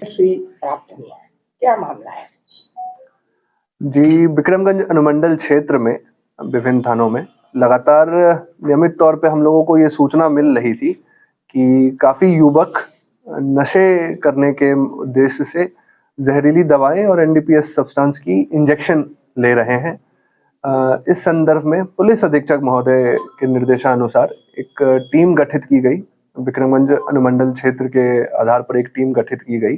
प्राप्त हुआ है, क्या मामला है? जी, विक्रमगंज अनुमंडल क्षेत्र में विभिन्न थानों में लगातार नियमित तौर पे हम लोगों को ये सूचना मिल रही थी कि काफ़ी युवक नशे करने के उद्देश्य से जहरीली दवाएं और एनडीपीएस सब्सटेंस की इंजेक्शन ले रहे हैं। इस संदर्भ में पुलिस अधीक्षक महोदय के निर्देशानुसार एक टीम गठित की गई। विक्रमगंज अनुमंडल क्षेत्र के आधार पर एक टीम गठित की गई,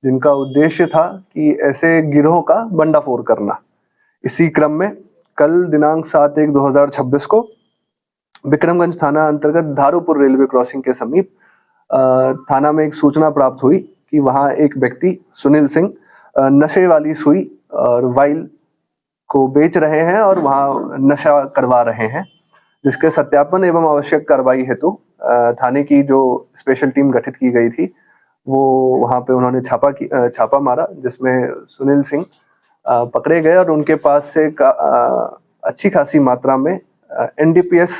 जिनका उद्देश्य था कि ऐसे गिरोह का भंडाफोड़ करना। इसी क्रम में कल दिनांक 7/1/2026 को विक्रमगंज थाना अंतर्गत धारूपुर रेलवे क्रॉसिंग के समीप थाना में एक सूचना प्राप्त हुई कि वहां एक व्यक्ति सुनील सिंह नशे वाली सुई और वाइल को बेच रहे हैं और वहां नशा करवा रहे हैं, जिसके सत्यापन एवं आवश्यक कार्रवाई हेतु थाने की जो स्पेशल टीम गठित की गई थी वो वहां पे उन्होंने छापा मारा, जिसमें सुनील सिंह पकड़े गए और उनके पास से अच्छी खासी मात्रा में एनडीपीएस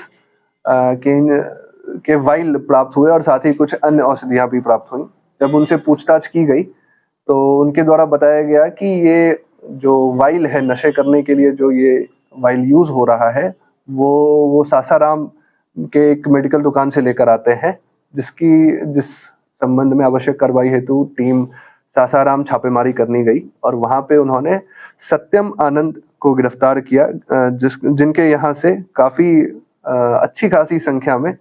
के वाइल प्राप्त हुए और साथ ही कुछ अन्य औषधियां भी प्राप्त हुई। जब उनसे पूछताछ की गई तो उनके द्वारा बताया गया कि ये जो वाइल है, नशे करने के लिए जो ये वाइल यूज हो रहा है वो सासाराम के एक मेडिकल दुकान से लेकर आते हैं, जिस संबंध में आवश्यक कार्रवाई हेतु टीम सासाराम छापेमारी करनी गई और वहां पे उन्होंने सत्यम आनंद को गिरफ्तार किया, जिनके यहाँ से काफी अच्छी खासी संख्या में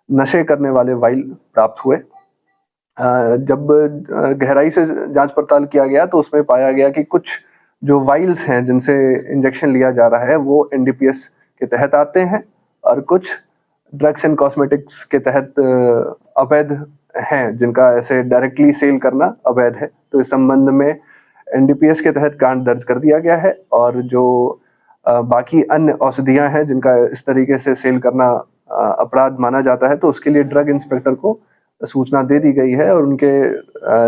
नशे करने वाले वाइल प्राप्त हुए। जब गहराई से जांच पड़ताल किया गया तो उसमें पाया गया कि कुछ जो वाइल्स हैं जिनसे इंजेक्शन लिया जा रहा है वो एनडीपीएस के तहत आते हैं और कुछ ड्रग्स एंड कॉस्मेटिक्स के तहत अवैध हैं, जिनका ऐसे डायरेक्टली सेल करना अवैध है। तो इस संबंध में एनडीपीएस के तहत कांड दर्ज कर दिया गया है और जो बाकी अन्य औषधियां हैं जिनका इस तरीके से सेल करना अपराध माना जाता है, तो उसके लिए ड्रग इंस्पेक्टर को सूचना दे दी गई है और उनके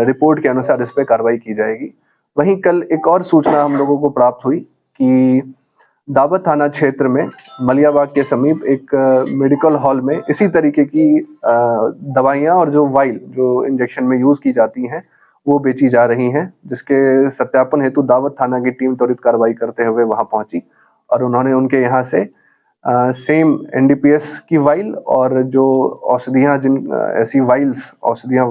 रिपोर्ट के अनुसार इस पर कार्रवाई की जाएगी। वहीं कल एक और सूचना हम लोगों को प्राप्त हुई कि दावत थाना क्षेत्र में मलियाबाग के समीप एक मेडिकल हॉल में इसी तरीके की दवाइयां और जो वाइल जो इंजेक्शन में यूज की जाती हैं वो बेची जा रही हैं, जिसके सत्यापन हेतु दावत थाना की टीम त्वरित कार्रवाई करते हुए वहां पहुंची और उन्होंने उनके यहाँ से सेम एनडीपीएस की वाइल और जो औषधियां ऐसी वाइल्स औषधियां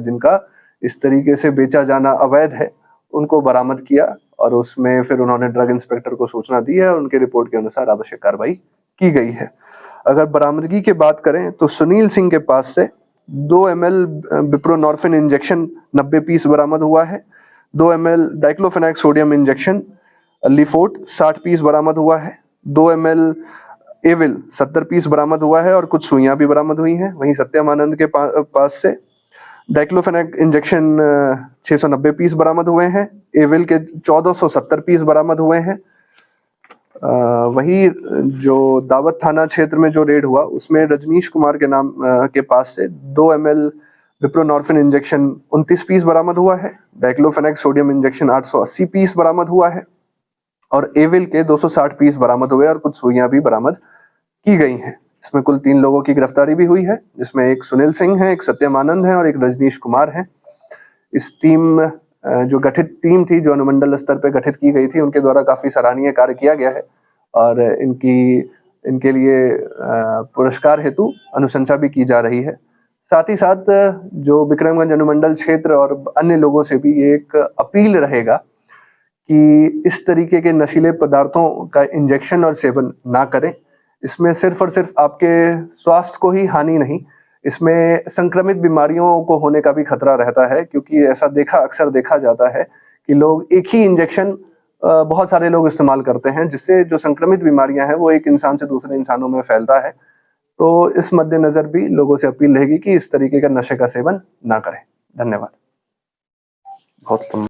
जिनका इस तरीके से बेचा जाना अवैध है उनको बरामद किया और उसमें फिर उन्होंने ड्रग इंस्पेक्टर को सूचना दी है और उनके रिपोर्ट के अनुसार आवश्यक कार्रवाई की गई है। अगर बरामदगी की बात करें तो सुनील सिंह के पास से 2 ml बिप्रोनॉर्फिन इंजेक्शन 90 पीस बरामद हुआ है। 2 ml डाइक्लोफेनाक सोडियम इंजेक्शन लिफोर्ट 60 पीस बरामद हुआ है। 2 ml एविल 70 पीस बरामद हुआ है और कुछ सुइयां भी बरामद हुई हैं। वहीं सत्यम आनंद के पास से डाइक्लोफेनाक इंजेक्शन 690 पीस बरामद हुए हैं। एविल के 1470 पीस बरामद हुए हैं। वही जो दावत थाना क्षेत्र में जो रेड हुआ उसमें रजनीश कुमार के नाम के पास से 2 ml विप्रोनॉर्फिन इंजेक्शन 29 पीस बरामद हुआ है। डाइक्लोफेनाक सोडियम इंजेक्शन 880 पीस बरामद हुआ है और एविल के 260 पीस बरामद हुए और कुछ सुइयां भी बरामद की गई हैं। इसमें कुल 3 लोगों की गिरफ्तारी भी हुई है, जिसमें एक सुनील सिंह है, एक सत्यम आनंद है और एक रजनीश कुमार है। इस टीम जो गठित टीम थी, जो अनुमंडल स्तर पर गठित की गई थी, उनके द्वारा काफी सराहनीय कार्य किया गया है और इनके लिए पुरस्कार हेतु अनुशंसा भी की जा रही है। साथ ही साथ जो विक्रमगंज अनुमंडल क्षेत्र और अन्य लोगों से भी एक अपील रहेगा कि इस तरीके के नशीले पदार्थों का इंजेक्शन और सेवन ना करें। इसमें सिर्फ और सिर्फ आपके स्वास्थ्य को ही हानि नहीं, इसमें संक्रमित बीमारियों को होने का भी खतरा रहता है, क्योंकि ऐसा अक्सर देखा जाता है कि लोग एक ही इंजेक्शन बहुत सारे लोग इस्तेमाल करते हैं, जिससे जो संक्रमित बीमारियां हैं वो एक इंसान से दूसरे इंसानों में फैलता है। तो इस मद्देनजर भी लोगों से अपील रहेगी कि इस तरीके का नशे का सेवन ना करें। धन्यवाद। बहुत